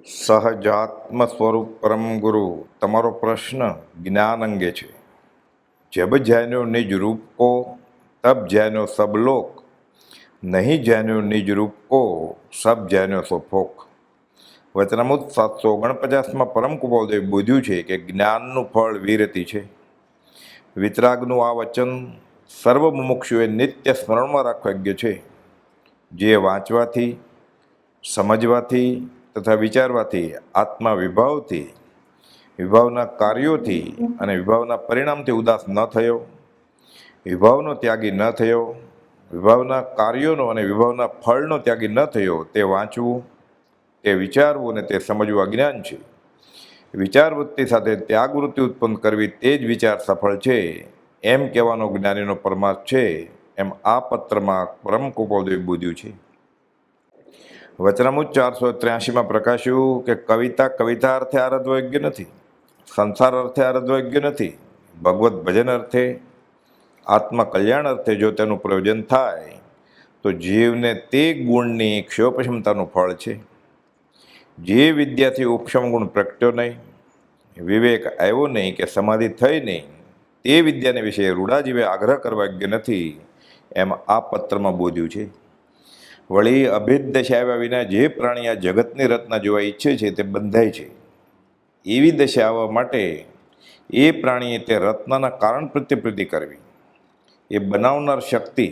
સહજાત્મ સ્વરૂપ પરમ ગુરુ, તમારો પ્રશ્ન જ્ઞાન અંગે છે. જબ જાન્યો નિજ રૂપ કો, તબ જાન્યો સબ લોક, નહીં જાન્યો નિજ રૂપ કો, સબ જાન્યો સો ફોક. વચનામૃત 749માં પરમ કુપાલદેવ બોધ્યું છે કે જ્ઞાનનું ફળ વીરતી છે. વિતરાગનું આ વચન સર્વ મુમુક્ષુએ નિત્ય સ્મરણમાં રાખવા યોગ્ય છે. જે વાંચવાથી, સમજવાથી તથા વિચારવાથી આત્મા વિભાવના કાર્યોથી અને વિભાવના પરિણામથી ઉદાસ ન થયો, વિભાવનો ત્યાગી ન થયો, વિભાવના કાર્યોનો અને વિભાવના ફળનો ત્યાગી ન થયો, તે વાંચવું, તે વિચારવું અને તે સમજવું અજ્ઞાન છે. વિચાર વૃત્તિ સાથે ત્યાગ વૃત્તિ ઉત્પન્ન કરવી તે જ વિચાર સફળ છે, એમ કહેવાનો જ્ઞાનીનો પરમાર્થ છે. એમ આ પત્રમાં પરમ કુપાલદેવે બોધ્યું છે. વચનામૃત 483માં પ્રકાશ્યું કે કવિતા અર્થે આરાધવા યોગ્ય નથી, સંસાર અર્થે આરાધવા યોગ્ય નથી. ભગવત ભજન અર્થે, આત્મા કલ્યાણ અર્થે જો તેનું પ્રયોજન થાય તો જીવને તે ગુણની ક્ષયોપક્ષમતાનું ફળ છે. જે વિદ્યાથી ઉપક્ષમ ગુણ પ્રગટ્યો નહીં, વિવેક આવ્યો નહીં કે સમાધિ થઈ નહીં, તે વિદ્યાને વિશે રૂડા જીવે આગ્રહ કરવા યોગ્ય નથી, એમ આ પત્રમાં બોધ્યું છે. વળી અભેદ દશા આવ્યા વિના જે પ્રાણી આ જગતની રચના જોવા ઈચ્છે છે તે બંધાય છે. એવી દશા આવવા માટે એ પ્રાણીએ તે રત્નના કારણ પ્રત્યે પ્રીતિ કરવી. એ બનાવનાર શક્તિ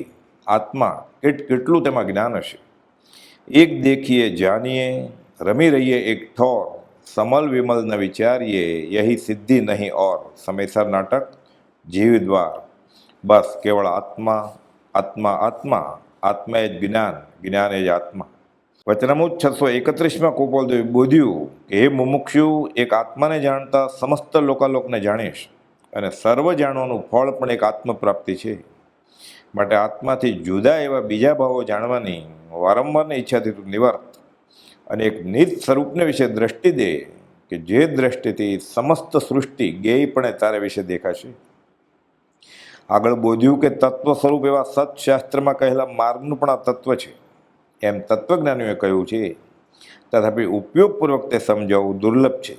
આત્મા કેટલું તેમાં જ્ઞાન હશે. એક દેખીએ જાણીએ, રમી રહીએ એક ઠોર, સમલ વિમલ ન વિચારીએ, યહી સિદ્ધિ નહીં ઓર. સમયસર નાટક, જીવ દ્વાર. બસ કેવળ આત્મા આત્મા આત્મા, આત્મા એ જ જ્ઞાન, જ્ઞાન એ જ આત્મા. વચનામૃત 631માં કુપાલદેવે બોધ્યું કે હે મુમુક્ષુ, એક આત્માને જાણતા સમસ્ત લોકાલોકને જાણીશ, અને સર્વ જાણવાનું ફળ પણ એક આત્મપ્રાપ્તિ છે. માટે આત્માથી જુદા એવા બીજા ભાવો જાણવાની વારંવારની ઈચ્છાથી તું નિવર્ત, અને એક નિજ સ્વરૂપને વિશે દ્રષ્ટિ દે કે જે દ્રષ્ટિથી સમસ્ત સૃષ્ટિ ગેયપણે તારે વિશે દેખાશે. આગળ બોધ્યું કે તત્વ સ્વરૂપ એવા સત્શાસ્ત્રમાં કહેલા માર્ગનું પણ આ તત્વ છે, એમ તત્વજ્ઞાનીઓએ કહ્યું છે. તથાપિ ઉપયોગપૂર્વક તે સમજાવવું દુર્લભ છે.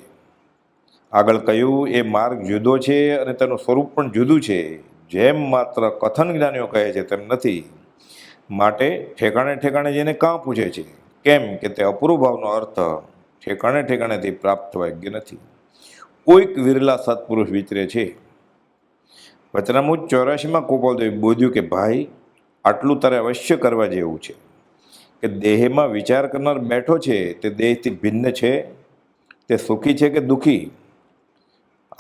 આગળ કહ્યું એ માર્ગ જુદો છે અને તેનું સ્વરૂપ પણ જુદું છે. જેમ માત્ર કથન જ્ઞાનીઓ કહે છે તેમ નથી. માટે ઠેકાણે જેને કાં પૂછે છે, કેમ કે તે અપૂર્વ ભાવનો અર્થ ઠેકાણેથી પ્રાપ્ત થવા યોગ્ય નથી. કોઈક વિરલા સત્પુરુષ વિચરે છે. વચનામૃત 84માં કુપાલદેવે બોધ્યું કે ભાઈ, આટલું તારે અવશ્ય કરવા જેવું છે કે દેહમાં વિચાર કરનાર બેઠો છે તે દેહથી ભિન્ન છે, તે સુખી છે કે દુઃખી.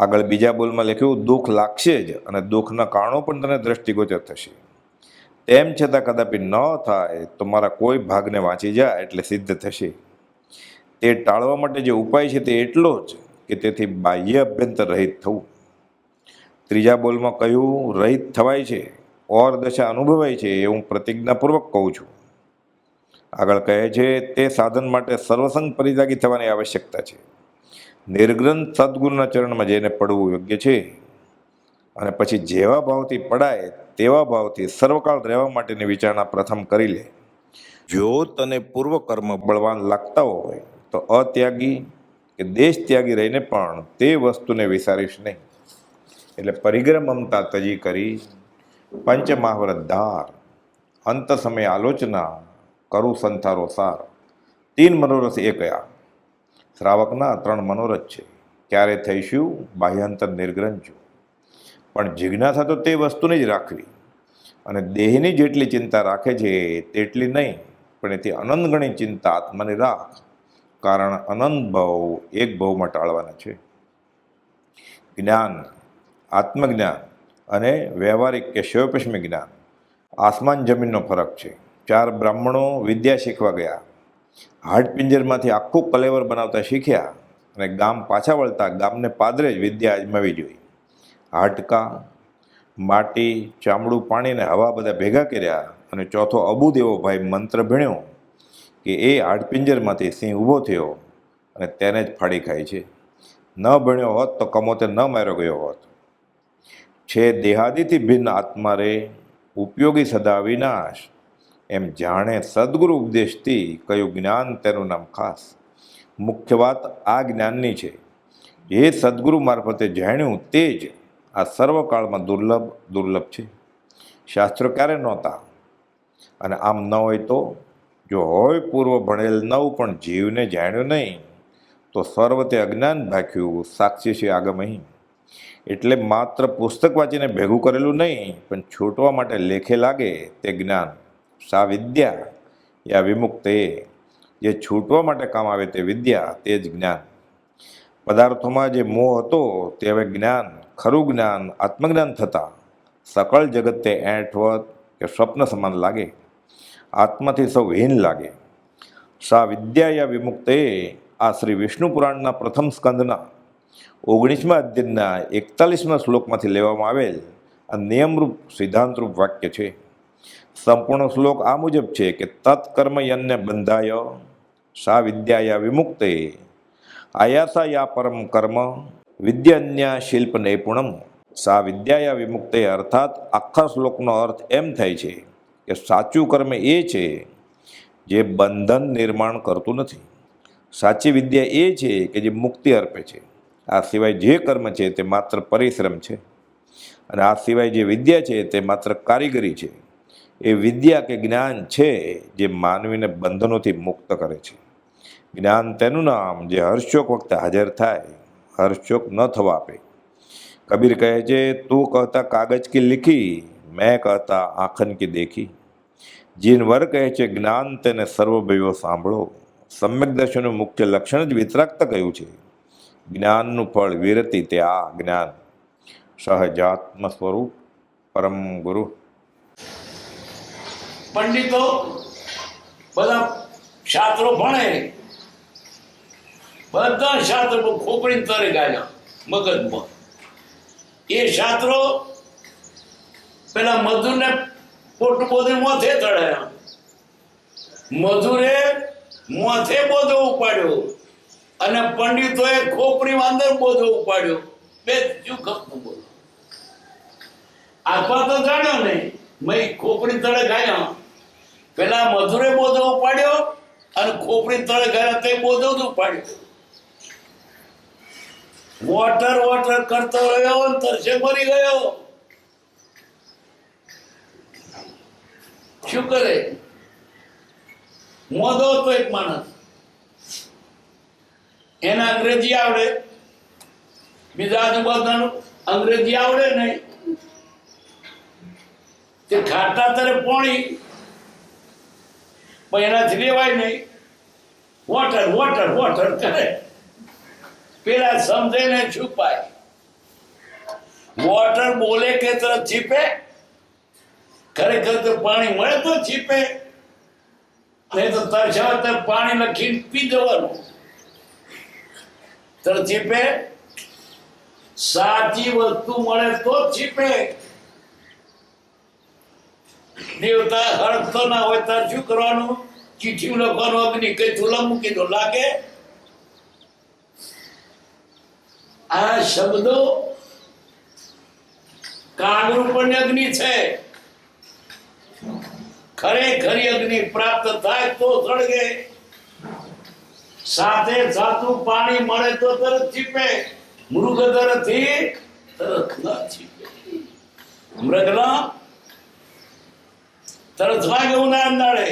આગળ બીજા બોલમાં લખ્યું દુઃખ લાગશે જ, અને દુઃખના કારણો પણ તને દ્રષ્ટિગોચર થશે. તેમ છતાં કદાપી ન થાય તો મારા કોઈ ભાગને વાંચી જાય એટલે સિદ્ધ થશે. તે ટાળવા માટે જે ઉપાય છે તે એટલો જ કે તેથી બાહ્ય અભ્યંતર રહિત થવું. ત્રીજા બોલમાં કહ્યું રહિત થવાય છે, ઓર દશા અનુભવાય છે, એ હું પ્રતિજ્ઞાપૂર્વક કહું છું. આગળ કહે છે તે સાધન માટે સર્વસંગ પરિત્યાગી થવાની આવશ્યકતા છે. નિર્ગ્રંથ સદગુરુના ચરણમાં જઈને પડવું યોગ્ય છે, અને પછી જેવા ભાવથી પડાય તેવા ભાવથી સર્વકાળ રહેવા માટેની વિચારણા પ્રથમ કરી લે. જો તને પૂર્વ કર્મ બળવાન લાગતા હોય તો અત્યાગી કે દેશ ત્યાગી રહીને પણ તે વસ્તુને વિચારીશ નહીં. એટલે પરિગ્રહ મમતા તજી કરી, પંચમહાવ્રત ધાર, અંત સમય આલોચના, કરું સંથારો સાર. 3 મનોરથ એ કયા? શ્રાવકના 3 મનોરથ છે. ક્યારે થઈશું? બાહ્યાંતર નિર્ગ્રંથજો. પણ જિજ્ઞાસા તો તે વસ્તુની જ રાખવી, અને દેહની જેટલી ચિંતા રાખે છે તેટલી નહીં, પણ એથી અનંત ગણી ચિંતા આત્માની રાખ. કારણ અનંત ભાવ એક ભાવમાં ટાળવાના છે. જ્ઞાન, આત્મજ્ઞાન અને વ્યવહારિક કે શિવપશ્મી જ્ઞાન આસમાન જમીનનો ફરક છે. 4 બ્રાહ્મણો વિદ્યા શીખવા ગયા. હાડપિંજરમાંથી આખું કલેવર બનાવતા શીખ્યા, અને ગામ પાછા વળતા ગામને પાદરે જ વિદ્યા અજમાવી જોઈ. હાડકા, માટી, ચામડું, પાણીને હવા બધા ભેગા કર્યા, અને ચોથો અબુદ એવો ભાઈ મંત્ર ભણ્યો કે એ હાડપિંજરમાંથી સિંહ ઊભો થયો અને તેને જ ફાડી ખાય છે. ન ભણ્યો હોત તો કમોતે ન માર્યો ગયો હોત. છે દેહાદિથી ભિન્ન આત્મા રે, ઉપયોગી સદા વિનાશ. એમ જાણે સદગુરુ ઉપદેશથી કયું જ્ઞાન તેનું નામ ખાસ. મુખ્ય વાત આ જ્ઞાનની છે. જે સદગુરુ મારફતે જાણ્યું તે જ આ સર્વકાળમાં દુર્લભ છે. શાસ્ત્રો ક્યારે નહોતા, અને આમ ન હોય તો જો હોય પૂર્વ ભણેલ નવ પણ જીવને જાણ્યું નહીં તો સર્વતે અજ્ઞાન ભાખ્યું સાક્ષી છે આગમ અહીં. એટલે માત્ર પુસ્તક વાંચીને ભેગું કરેલું નહીં, પણ છૂટવા માટે લેખે લાગે તે જ્ઞાન. સા વિદ્યા યા વિમુક્ત, જે છૂટવા માટે કામ આવે તે વિદ્યા, તે જ જ્ઞાન. પદાર્થોમાં જે મોહ હતો તે હવે જ્ઞાન, ખરું જ્ઞાન, આત્મજ્ઞાન થતાં સકળ જગત તે એંઠવત કે સ્વપ્ન સમાન લાગે, આત્માથી સૌ હીન લાગે. સા વિદ્યા યા વિમુક્ત, આ શ્રી વિષ્ણુ પુરાણના પ્રથમ સ્કંદના 19મા અધ્યાયના 41મા શ્લોકમાંથી લેવામાં આવેલ આ નિયમરૂપ સિદ્ધાંતરૂપ વાક્ય છે. સંપૂર્ણ શ્લોક આ મુજબ છે કે તત્કર્મ યન્ય બંધાય સા વિદ્યા યા વિમુક્તે આયાસા યા પરમ કર્મ વિદ્યાન્યા શિલ્પ નૈપુણમ. સા વિદ્યા યા વિમુક્તે અર્થાત આખા શ્લોકનો અર્થ એમ થાય છે કે સાચું કર્મ એ છે જે બંધન નિર્માણ કરતું નથી. સાચી વિદ્યા એ છે કે જે મુક્તિ અર્પે છે. આ સિવાય જે કર્મ છે તે માત્ર પરિશ્રમ છે, અને આ સિવાય જે વિદ્યા છે તે માત્ર કારીગરી છે. એ વિદ્યા કે જ્ઞાન છે જે માનવીને બંધનોથી મુક્ત કરે છે. જ્ઞાન તેનું નામ જે હર્ષોક વખતે હાજર થાય, હર્ષોક ન થવા આપે. કબીર કહે છે, તું કહેતા કાગજ કી લીખી, મેં કહેતા આંખન કી દેખી. જીન વર કહે છે જ્ઞાન તેને સર્વભયો સાંભળો. સમ્યક દર્શનનું મુખ્ય લક્ષણ જ વિતરાગતા કહ્યું છે. જ્ઞાનનું ફળ વિરતિ, તે આ જ્ઞાન. સહજાત્મ સ્વરૂપ પરમ ગુરુ. પંડિતો બધા શાસ્ત્રો ભણે, બધા શાસ્ત્રો ખોપડી તરે ગાયા મગજમાં. એ શાસ્ત્રો પેલા મધુરને પોટું બોધે મોથે ચડાયા, મધુરે મોથે બોધો ઉપાડ્યો અને પંડિતોએ ખોપડી અંદર બોધો ઉપાડ્યો. બે શું ખપતું બોલો, આત્મા તો જાણ્યો નહીં, મેં ખોપડી તળે ગાયા. પેલા મધુરે બોધો ઉપાડ્યો અને ખોપડી તળે ગયા તે બોધો જ ઉપાડ્યો. વોટર વોટર કરતો રહ્યો અને તરસે મરી ગયો. શું કરે? મોદો હતો એક માણસ, એને અંગ્રેજી આવડે, બીજા આજુબાજુનું અંગ્રેજી આવડે નહીં. તે ખાટા તરે પાણી પણ એનાથી લેવાય નહીં. વોટર વોટર વોટર કરે, પેલા સમજે ને છુપાય. વોટર બોલે કે તરત છીપે, ખરેખર તો પાણી મળે તો છીપે, નહીં તો તરસાવે તો પાણી લખીને પી જવાનું. તરત છીપે. સાચી વસ્તુ મળે તો છીપે. દેવતા હળગતો ના હોય તાર શું કરવાનું? ચીઠી લખવાનું, અગ્નિ કઈ ચૂલા મૂકી દો, લાગે. આ શબ્દો કાગળ પણ અગ્નિ છે. ખરેખરી અગ્નિ પ્રાપ્ત થાય તો સળગે. સાથે સાચું પાણી મળે તો તરત છીપે. મૃગ તરફથી તરત ના છીપે. મૃગના તરત લાગે ઉનાળા દાડે,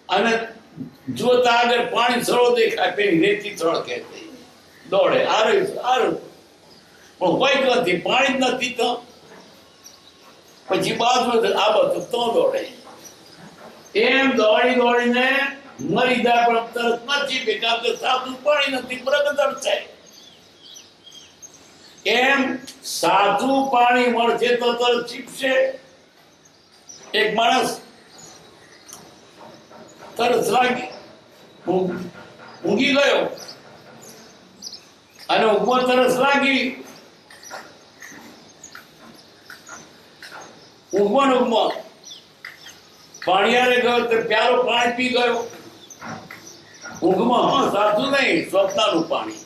અને જોતા આગળ પાણી સળો દેખાય, પેલી રેતી સળકે દોડે. આરું પણ કોઈ નથી, પાણી જ નથી તો પછી બાજુ આ બધું તો દોડે. એમ દોડી દોડીને મરી જાય, પણ તરત નથી પે, કારણ કે સાદું પાણી નથી, બરકદર છે. એમ સાદું પાણી મળશે તો તરત છીપશે. એક માણસ તરસ લાગી, ઊંઘી ગયો, અને ઊંઘમાં તરસ લાગી. ઊંઘમાં પાણીયારે ગયો તો પ્યારો પાણી પી ગયો. ઊંઘમાં હા, સાચું નહીં, સ્વપ્નનું પાણી.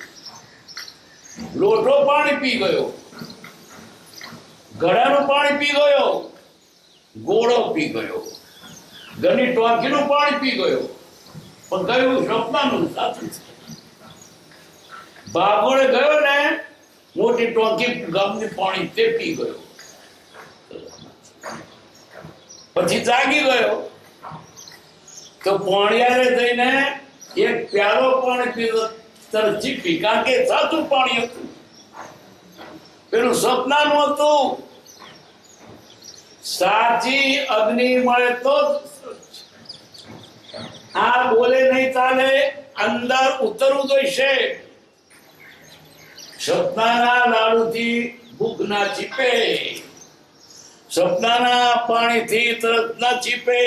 લોટો પાણી પી ગયો, ઘડાનું પાણી પી ગયો, ગોળો પી ગયો, ઘરની ટોંકીનું પાણી પી ગયો, પણ કયું સ્વપ્નનું સાચું છે. ભાગોળે ગયો ને મોટી ટોંકી ગામની પાણી તે પી ગયો, પછી જાગી ગયો તો પોણિયારે જઈને એક પ્યાલો પાણી પીધો, તરત ચીપી, કારણ કે સાચું પાણી હતું, પેલું સપનાનું હતું. સાચી અગ્નિ મળે તો આ બોલે નહીં ચાલે, અંદર ઉતરવું જોઈશે. સપનાના લાડુથી ભૂખ ના ચીપે, સપનાના પાણીથી તરત ના ચીપે.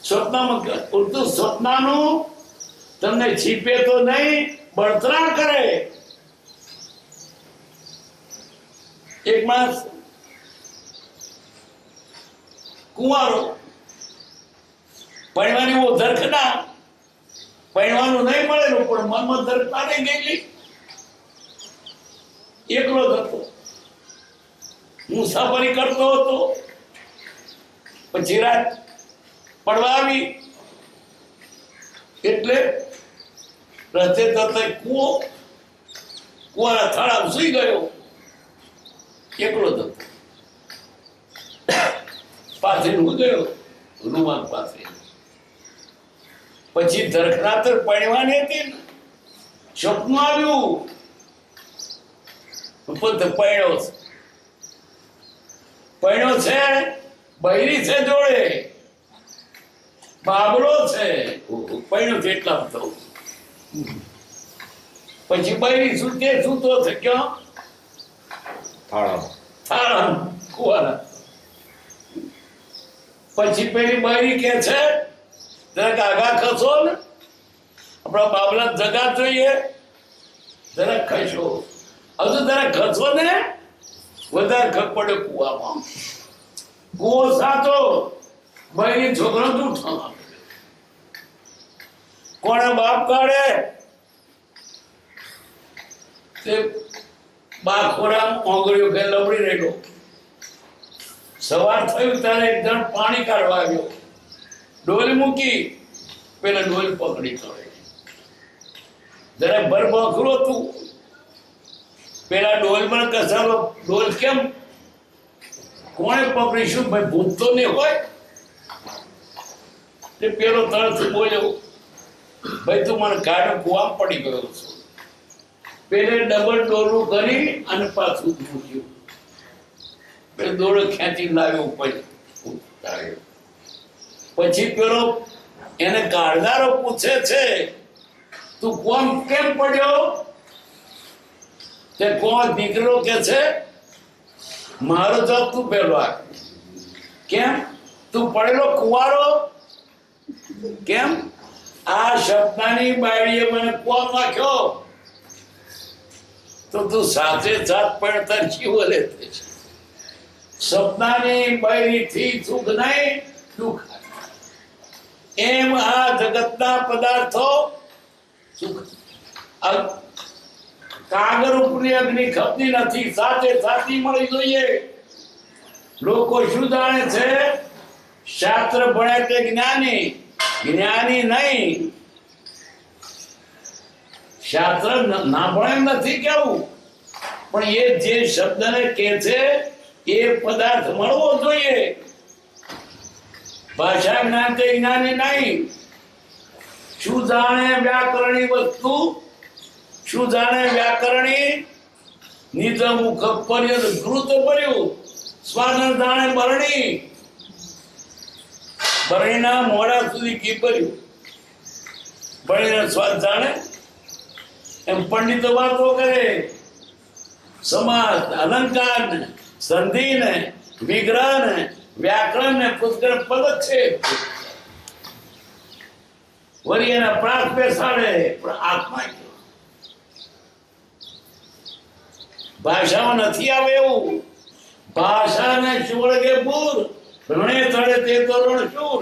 સપનાનું તમને ચીપે તો નહીં, બળતરા કરે. એક માણસ કુંવારો, પરણવાની ઓ ધરખના, પરણવાનું નહીં મળેલું પણ મનમાં ધરખના નહીં ગયેલી, એકલો જ હતો, મુસાફરી કરતો હતો. પછી રાત પડવા આવી એટલે રસ્તે તરત કુવાના થાળામાં સૂઈ ગયો, એકલો જ હતો. પાસે ગયો રૂમાલ પાસે. પછી ધરખનાતર પડવાની હતી ને, સપનું આવ્યું, પૈણો છે, બૈરી છે જોડે, બાબલો છે, પૈણો છે એટલા થયું. પછી બૈરી સૂતે સૂતો થયો થાળા કુવાના. પછી પેલી બૈરી કે છે જરાક આગા ખસો ને, આપણા બાબલા જગા જોઈએ, જરાક ખસો, હજુ જરાક ખસો ને વધારે ખપ પડે કુવામાં. કુવો સાચો, બૈરી છોકરો જૂઠો. કોણે બાપ કાઢે તે બાખોરામ ઓગળ્યો કે લબડી રહેલો. સવાર થયું ત્યારે એક જણ પાણી કાઢવા આવ્યો, ડોલ મૂકી, પેલા ડોલ પકડી કરે. જરા ભર બખરું હતું, પેલા ડોલમાં કસારો, ડોલ કેમ કોણે પકડીશું ભાઈ, ભૂત તો નહીં હોય. તે પેલો તરત બોલ્યો, ભાઈ તું મને કાઢો, કુવા પડી ગયો છું. પેલે ડબલ ડોલું કરી અને પાછું મૂક્યું. દોડો ખેંચી લાવ્યો ઉપર. પછી પેલો એને કાઢનારો પૂછે છે તું કોમ કેમ પડ્યો? તે કોણ દીકરો કે છે મારો જવાબ તું પેલો આપ. કેમ તું પડેલો કુવારો? કેમ આ સપનાની બાળીએ મને કોમ નાખ્યો? તો તું સાથે સાથ પડતર જીવો લેતે છે. સપનાની બૈરીથી સુખ નહીં, દુઃખ. એમ આ જગતના પદાર્થો સુખ. કાગળ ઉપરની અગ્નિ ખપતી નથી, સાથે સાથી મળી જોઈએ. લોકો શું જાણે છે? શાસ્ત્ર ભણ્યા તે જ્ઞાની, જ્ઞાની નહીં. શાસ્ત્ર ના ભણે નથી કેવું, પણ એ જે શબ્દને કે છે એ પદાર્થ મળવો જોઈએ. ભાષા જ્ઞાન તે જ્ઞાની નહીં. શું જાણે વ્યાકરણી વસ્તુ, શું જાણે વ્યાકરણી? નિજ મુખ પર્યત ઘૃત ભર્યું, સ્વાદ જાણે બરણી, બરણીના મોઢા સુધી ઘી ભર્યું. બરણીના સ્વાદ જાણે એમ પંડિતો વાતો કરે. સમાસ, અલંકાર ને, સંધિ ને, વિગ્રહ ને, વ્યાકરણ ને પુષ્કળ પદ છે. વળી એના પ્રાસ બેસાડે, પણ આત્મા ભાષામાં નથી આવે એવું. ભાષાને ચોળગે પૂર, રણે ચડે તે તો રણ શૂર.